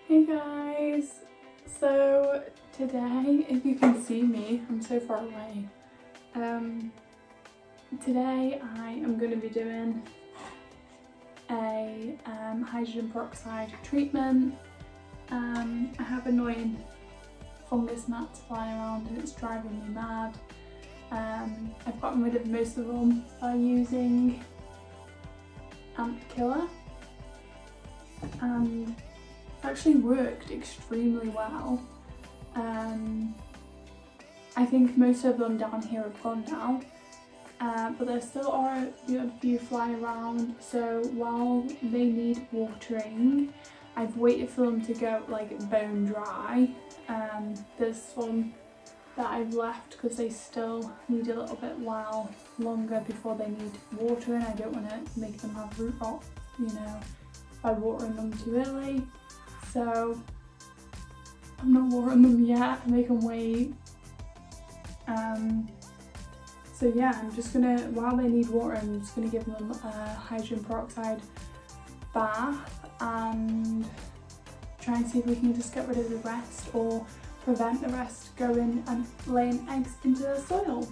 Hey guys, so today, if you can see me, I'm so far away. Today I am going to be doing a hydrogen peroxide treatment. I have annoying fungus gnats flying around and it's driving me mad. I've gotten rid of most of them by using ant killer, and actually worked extremely well. I think most of them down here have gone now, but there still are a few flying around, so while they need watering, I've waited for them to go like bone dry. There's some that I've left because they still need a little bit while longer before they need watering. I don't want to make them have root rot, you know, by watering them too early. So I'm not watering them yet, I make them wait. So yeah, I'm just gonna, while they need water, I'm just gonna give them a hydrogen peroxide bath and try and see if we can just get rid of the rest or prevent the rest going and laying eggs into the soil.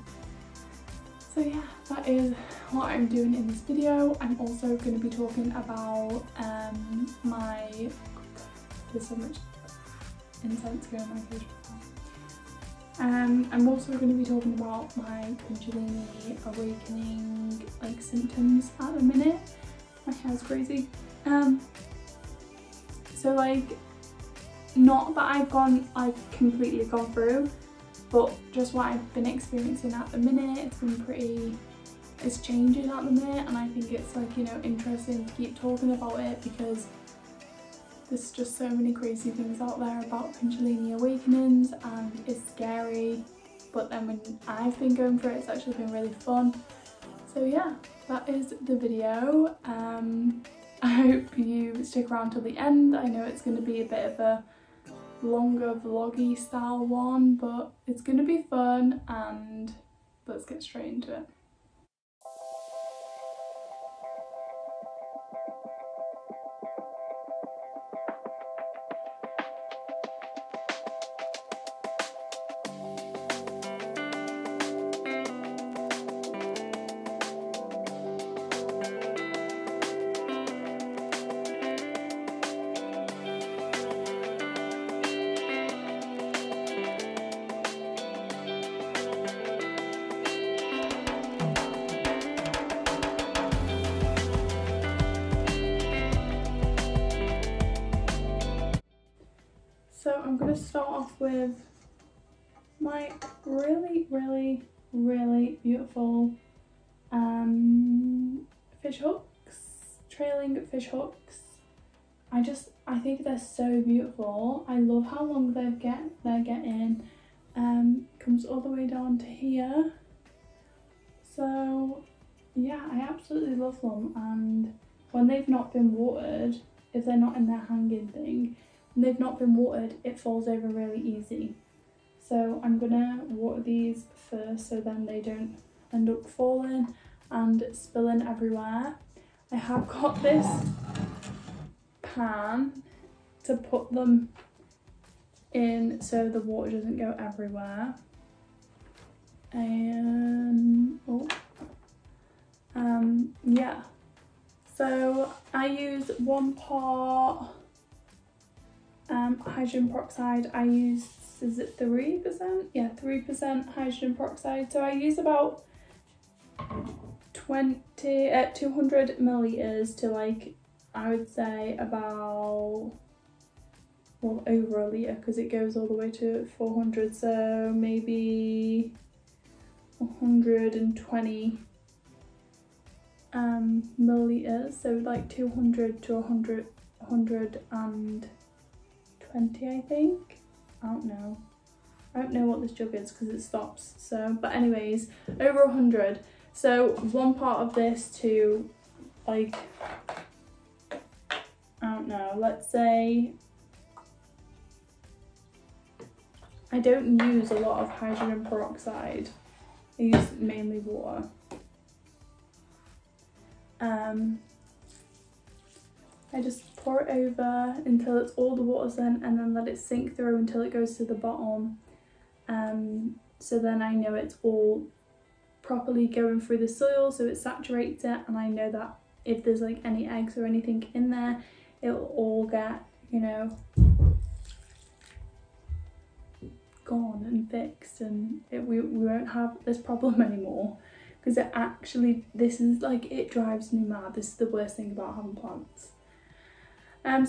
So yeah, that is what I'm doing in this video. I'm also going to be talking about there's so much incense going on my face right now. I'm also going to be talking about my Kundalini awakening like symptoms at the minute. My hair's crazy. So like, not that I've completely gone through, but just what I've been experiencing at the minute. It's changing at the minute, and I think it's like, you know, interesting to keep talking about it because there's just so many crazy things out there about Kundalini awakenings, and it's scary, but then when I've been going through it, it's actually been really fun. So yeah, that is the video. I hope you stick around till the end. I know it's going to be a bit of a longer vloggy style one, but it's gonna be fun, and let's get straight into it. So I'm going to start off with my really beautiful fish hooks, trailing fish hooks. I think they're so beautiful. I love how long they're getting. Comes all the way down to here. So yeah, I absolutely love them, and when they've not been watered, if they're not in their hanging thing, when they've not been watered, it falls over really easy. So I'm gonna water these first so then they don't end up falling and spilling everywhere. I have got this pan to put them in so the water doesn't go everywhere. Yeah, so I use 1 part hydrogen peroxide. I use, is it 3%? Yeah, 3% hydrogen peroxide. So I use about 200 milliliters to, like, I would say about, well, over a litre, because it goes all the way to 400, so maybe 120 milliliters, so like 200 to 120, I think. I don't know what this jug is because it stops. So, but anyways, over 100. So 1 part of this to, like, I don't know, let's say, I don't use a lot of hydrogen peroxide. I use mainly water. I just pour it over until it's all the water's in, and then let it sink through until it goes to the bottom. So then I know it's all properly going through the soil, so it saturates it, and I know that if there's like any eggs or anything in there, it'll all get, you know, gone and fixed, and we won't have this problem anymore. Because it actually, this is like, it drives me mad. This is the worst thing about having plants.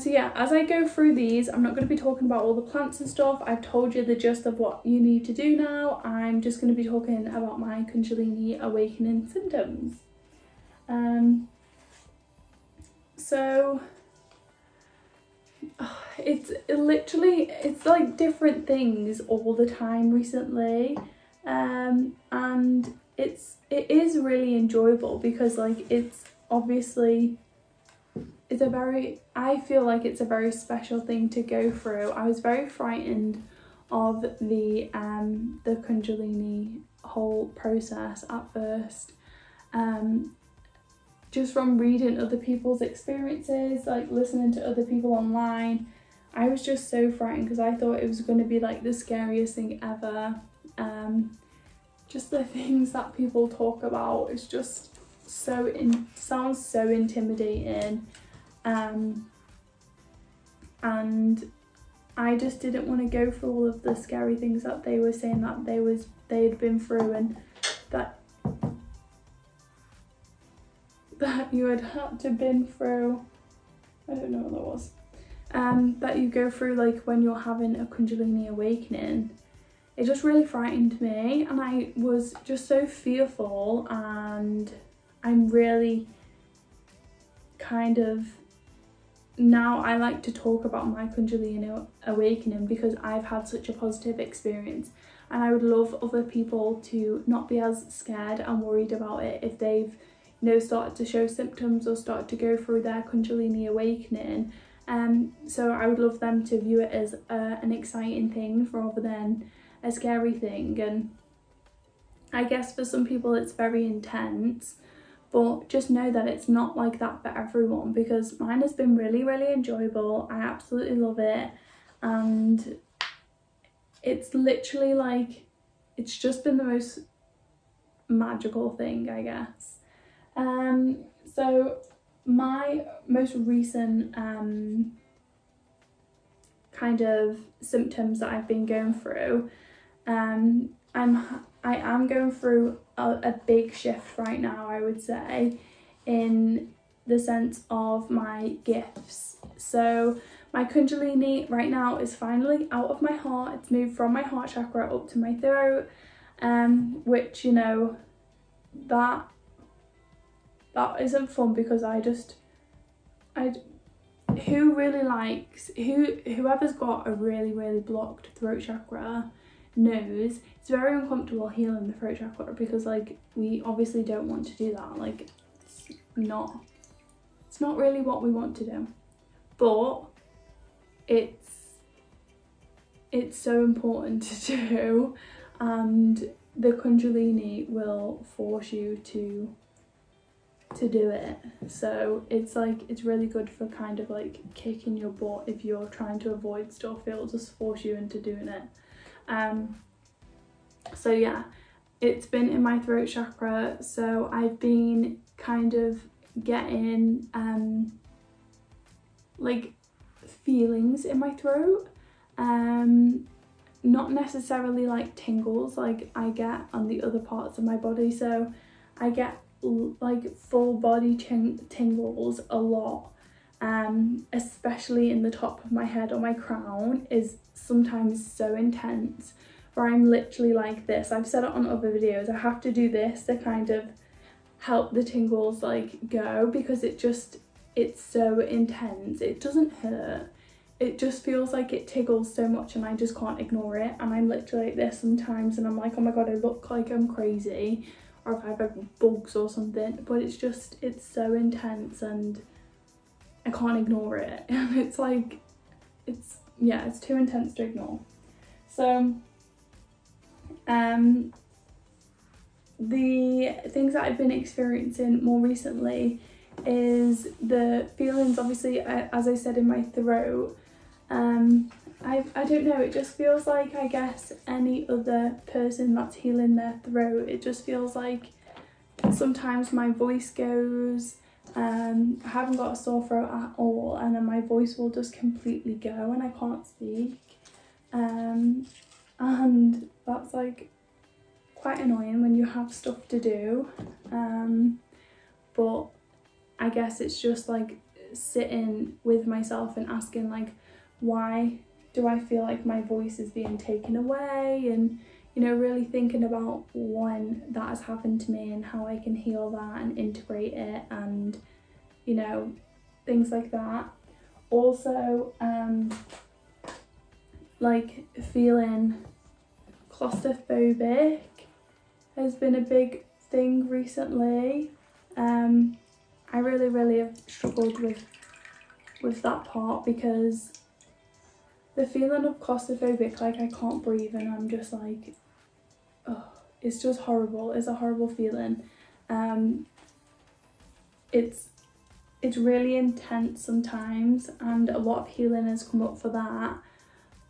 So yeah, as I go through these, I'm not going to be talking about all the plants and stuff. I've told you the gist of what you need to do now. I'm just going to be talking about my Kundalini awakening symptoms. So it's literally, it's like different things all the time recently, and it is really enjoyable because, like, it's obviously, it's a very, I feel like it's a very special thing to go through. I was very frightened of the Kundalini whole process at first, just from reading other people's experiences, like listening to other people online. I was just so frightened because I thought it was going to be like the scariest thing ever. Just the things that people talk about, it's just so sounds so intimidating, and I just didn't want to go through all of the scary things that they were saying that they had been through, and that you had to been through. I don't know what that was. That you go through, like, when you're having a Kundalini awakening. It just really frightened me, and I was just so fearful, and I'm really kind of, now I like to talk about my Kundalini awakening because I've had such a positive experience, and I would love other people to not be as scared and worried about it if they've, you know, started to show symptoms or started to go through their Kundalini awakening, So I would love them to view it as an exciting thing rather than a scary thing. And I guess for some people it's very intense, but just know that it's not like that for everyone, because mine has been really, really enjoyable. I absolutely love it, and it's literally like, it's just been the most magical thing, I guess. So my most recent kind of symptoms that I've been going through, I am going through a big shift right now, I would say, in the sense of my gifts. So my Kundalini right now is finally out of my heart. It's moved from my heart chakra up to my throat, which, you know, that isn't fun, because whoever's got a really, really blocked throat chakra knows it's very uncomfortable healing the throat chakra, because like we obviously don't want to do that. Like it's not really what we want to do, but it's so important to do, and the Kundalini will force you to do it. So it's like, it's really good for kind of like kicking your butt if you're trying to avoid stuff. It'll just force you into doing it. So yeah, it's been in my throat chakra, so I've been kind of getting like feelings in my throat, not necessarily like tingles like I get on the other parts of my body. So I get like full body tingles a lot, especially in the top of my head, or my crown is sometimes so intense where I'm literally like this. I've said it on other videos, I have to do this to kind of help the tingles like go, because it's so intense. It doesn't hurt, it just feels like it tickles so much and I just can't ignore it, and I'm literally like this sometimes and I'm like, oh my god, I look like I'm crazy, or if I have bugs or something, but it's so intense and I can't ignore it. And it's like, it's too intense to ignore. So the things that I've been experiencing more recently is the feelings, obviously, as I said, in my throat. I don't know, it just feels like, I guess, any other person that's healing their throat, it just feels like sometimes my voice goes, I haven't got a sore throat at all, and then my voice will just completely go and I can't speak, and that's like quite annoying when you have stuff to do, but I guess it's just like sitting with myself and asking, like, why do I feel like my voice is being taken away, and you know, really thinking about when that has happened to me and how I can heal that and integrate it, and you know, things like that. Also like feeling claustrophobic has been a big thing recently. I really have struggled with that part, because the feeling of claustrophobic, like I can't breathe and I'm just like, oh, it's just horrible. It's a horrible feeling. It's really intense sometimes, and a lot of healing has come up for that,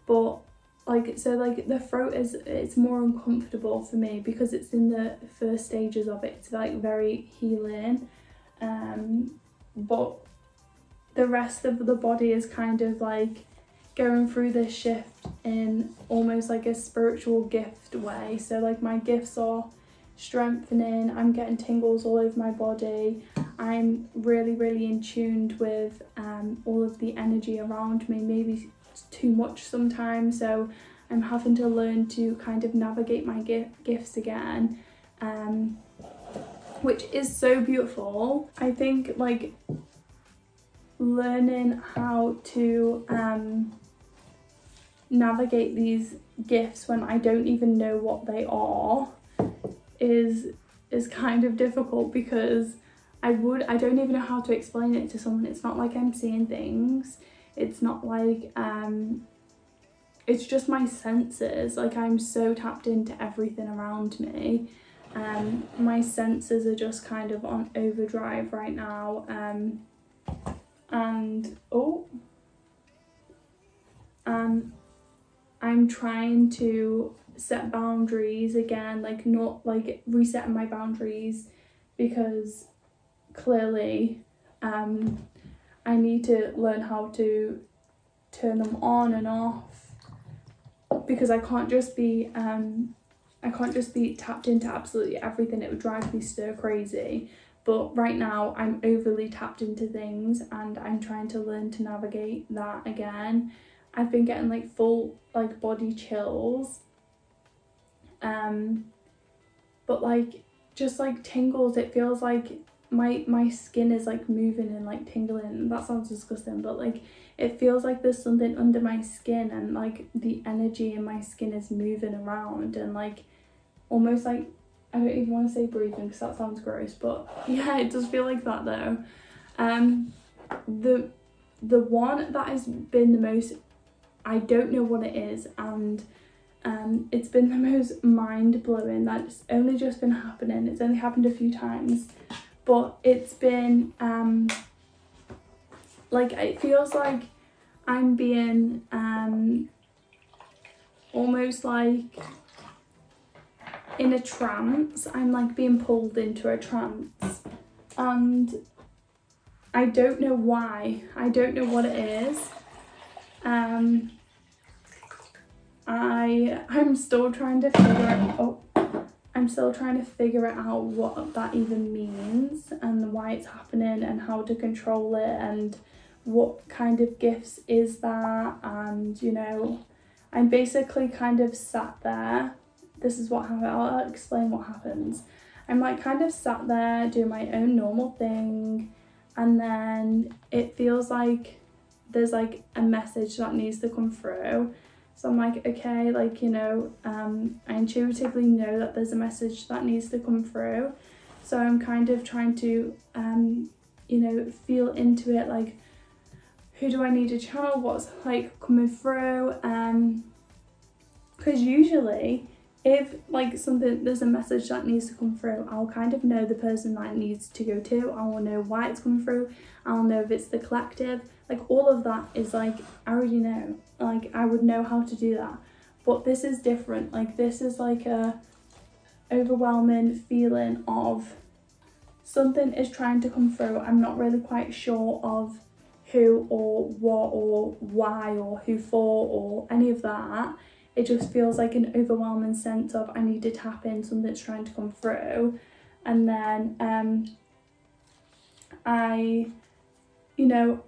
but like, so like the throat it's more uncomfortable for me because it's in the first stages of it. It's like very healing, but the rest of the body is kind of like going through this shift in almost like a spiritual gift way. So like my gifts are strengthening, I'm getting tingles all over my body, I'm really in tune with all of the energy around me, maybe too much sometimes, so I'm having to learn to kind of navigate my gifts again, which is so beautiful. I think like learning how to navigate these gifts when I don't even know what they are is kind of difficult, because I don't even know how to explain it to someone. It's not like I'm seeing things, It's not like it's just my senses. Like, I'm so tapped into everything around me. My senses are just kind of on overdrive right now. And I'm trying to set boundaries again, like not like resetting my boundaries, because clearly I need to learn how to turn them on and off, because I can't just be tapped into absolutely everything. It would drive me stir crazy. But right now I'm overly tapped into things, and I'm trying to learn to navigate that again. I've been getting like full like body chills, but like just like tingles. It feels like my skin is like moving and like tingling. That sounds disgusting, but like it feels like there's something under my skin, and like the energy in my skin is moving around, and like almost like, I don't even want to say breathing because that sounds gross, but yeah, it does feel like that though. The one that has been the most, I don't know what it is, and it's been the most mind-blowing. That's only just been happening. It's only happened a few times, but it's been like, it feels like I'm being almost like in a trance. I'm like being pulled into a trance, and I don't know why. I don't know what it is. I'm still trying to figure it out what that even means, and why it's happening, and how to control it, and what kind of gifts is that. And you know, I'm basically kind of sat there. This is what happened. I'll explain what happens. I'm like kind of sat there doing my own normal thing, and then it feels like there's like a message that needs to come through. So I'm like, okay, like, you know, I intuitively know that there's a message that needs to come through. So I'm kind of trying to, you know, feel into it, like, who do I need to channel, what's like coming through, because usually if like there's a message that needs to come through, I'll kind of know the person that it needs to go to. I will know why it's coming through. I'll know if it's the collective. Like, all of that is like, I already know. Like, I would know how to do that. But this is different. Like, this is like a overwhelming feeling of something is trying to come through. I'm not really quite sure of who or what or why or who for or any of that. It just feels like an overwhelming sense of I need to tap in, something's trying to come through. And then you know,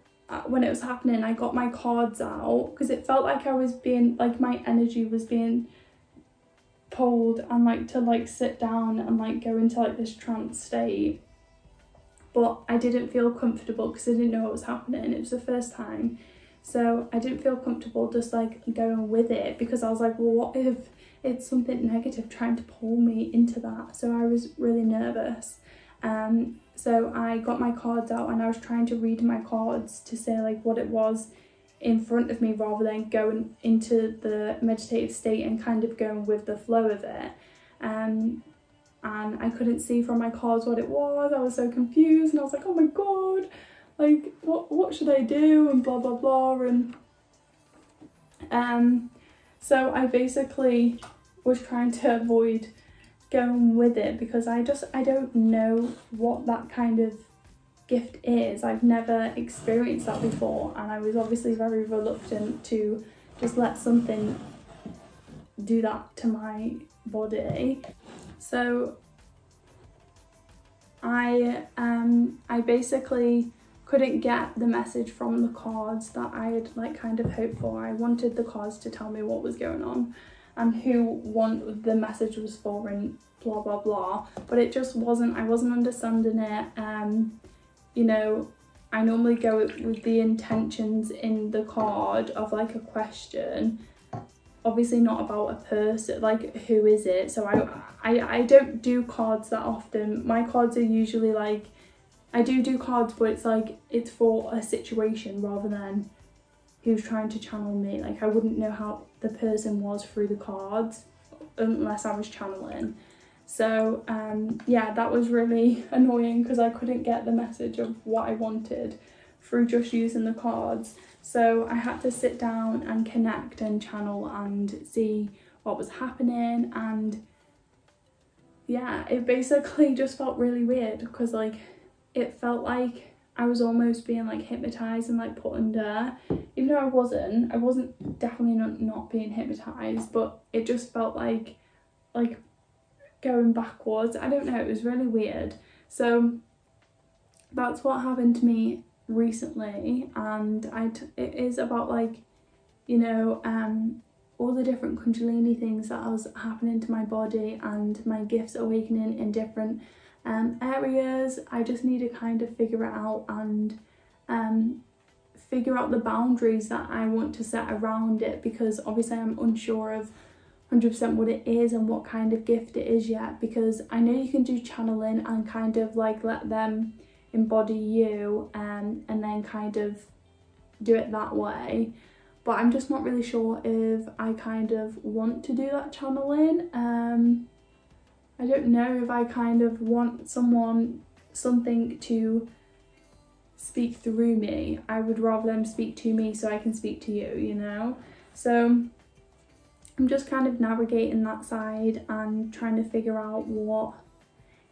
when it was happening, I got my cards out, because it felt like I was being, like, my energy was being pulled, and like to like sit down and like go into like this trance state. But I didn't feel comfortable because I didn't know what was happening. It was the first time. So I didn't feel comfortable just like going with it, because I was like, well, what if it's something negative trying to pull me into that? So I was really nervous. So I got my cards out, and I was trying to read my cards to say like what it was in front of me, rather than going into the meditative state and kind of going with the flow of it. And I couldn't see from my cards what it was. I was so confused, and I was like, oh my god, like what should I do, and blah blah blah. And so I basically was trying to avoid going with it, because I don't know what that kind of gift is. I've never experienced that before, and I was obviously very reluctant to just let something do that to my body. So I basically couldn't get the message from the cards that I had like kind of hoped for. I wanted the cards to tell me what was going on and who the message was for and blah blah blah, but it just wasn't. I wasn't understanding it. You know, I normally go with the intentions in the card of like a question, obviously not about a person, like who is it. So I don't do cards that often. My cards are usually like, I do cards, but it's like it's for a situation rather than he was trying to channel me. Like I wouldn't know how the person was through the cards unless I was channeling. So yeah, that was really annoying because I couldn't get the message of what I wanted through just using the cards. So I had to sit down and connect and channel and see what was happening. And yeah, it basically just felt really weird because like it felt like I was almost being like hypnotized and like put under, even though I wasn't definitely not being hypnotized, but it just felt like going backwards. I don't know, it was really weird. So that's what happened to me recently, and it is about like, you know, all the different Kundalini things that was happening to my body and my gifts awakening in different areas. I just need to kind of figure it out and figure out the boundaries that I want to set around it, because obviously I'm unsure of 100% what it is and what kind of gift it is yet, because I know you can do channeling and kind of like let them embody you and then kind of do it that way, but I'm just not really sure if I kind of want to do that channeling. I don't know if I kind of want something to speak through me. I would rather them speak to me so I can speak to you, you know? So I'm just kind of navigating that side and trying to figure out what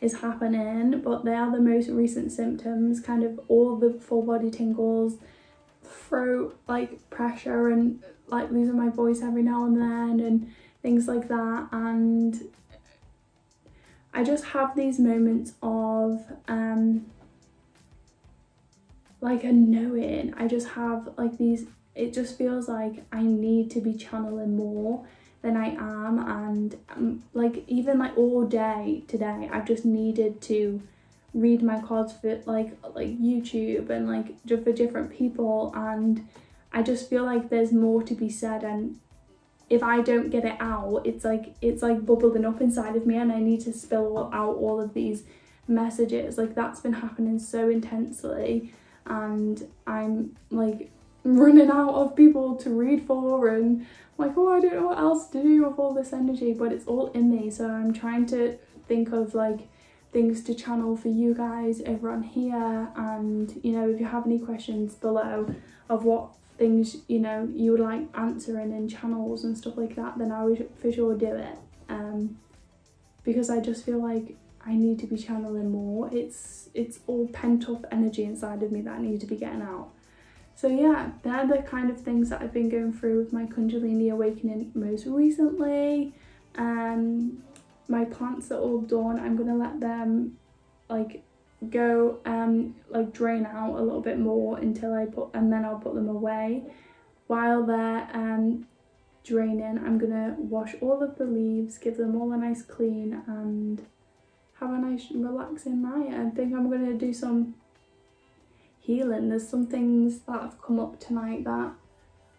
is happening, but they are the most recent symptoms, kind of all the full body tingles, throat like pressure, and like losing my voice every now and then and things like that. And I just have these moments of like a knowing. I just have like these, it just feels like I need to be channeling more than I am, and like even like all day today I've just needed to read my cards for like YouTube and like just for different people, and I just feel like there's more to be said, and if I don't get it out, it's like bubbling up inside of me, and I need to spill out all of these messages. Like that's been happening so intensely, and I'm like running out of people to read for, and like, oh, I don't know what else to do with all this energy, but it's all in me. So I'm trying to think of like things to channel for you guys over on here, and you know, if you have any questions below of what things, you know, you would like answering in channels and stuff like that, then I would for sure do it, because I just feel like I need to be channeling more. It's all pent up energy inside of me that I need to be getting out. So yeah, they're the kind of things that I've been going through with my Kundalini awakening most recently. My plants are all done. I'm gonna let them like go like drain out a little bit more until and then I'll put them away. While they're draining, I'm gonna wash all of the leaves, give them all a nice clean, and have a nice relaxing night. I think I'm gonna do some healing. There's some things that have come up tonight that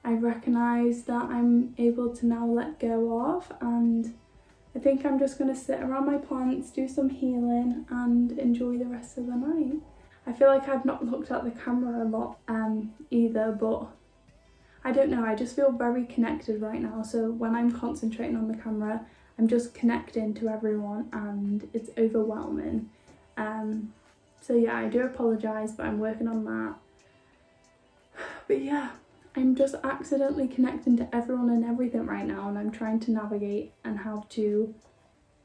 I recognise that I'm able to now let go of, and I think I'm just going to sit around my plants, do some healing and enjoy the rest of the night. I feel like I've not looked at the camera a lot either, but I don't know, I just feel very connected right now. So when I'm concentrating on the camera, I'm just connecting to everyone and it's overwhelming. So yeah, I do apologise, but I'm working on that. But yeah, I'm just accidentally connecting to everyone and everything right now, and I'm trying to navigate and how to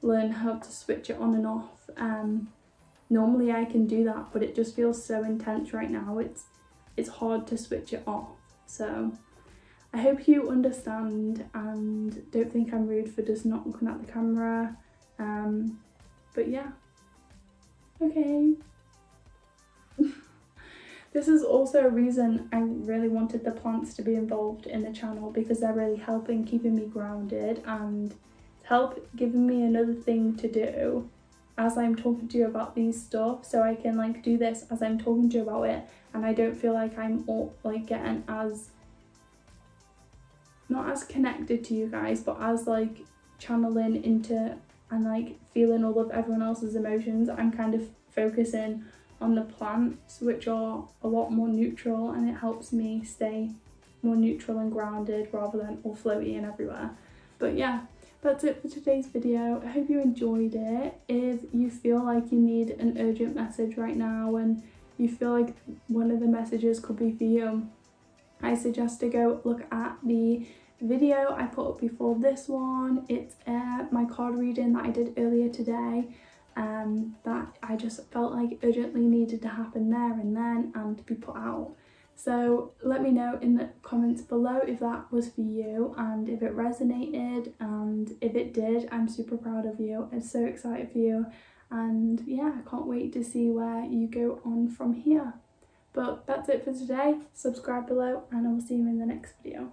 learn how to switch it on and off. Normally I can do that, but it just feels so intense right now. It's hard to switch it off. So I hope you understand and don't think I'm rude for just not looking at the camera. But yeah, okay. This is also a reason I really wanted the plants to be involved in the channel, because they're really helping keeping me grounded and help giving me another thing to do as I'm talking to you about these stuff, so I can like do this as I'm talking to you about it, and I don't feel like I'm all like getting as not as connected to you guys, but as like channeling into and like feeling all of everyone else's emotions. I'm kind of focusing on the plants, which are a lot more neutral, and it helps me stay more neutral and grounded rather than all floaty and everywhere. But yeah, that's it for today's video. I hope you enjoyed it. If you feel like you need an urgent message right now and you feel like one of the messages could be for you, I suggest to go look at the video I put up before this one. It's my card reading that I did earlier today, that I just felt like urgently needed to happen there and then and to be put out. So let me know in the comments below if that was for you and if it resonated, and if it did, I'm super proud of you. I'm so excited for you, and yeah, I can't wait to see where you go on from here. But that's it for today. Subscribe below and I will see you in the next video.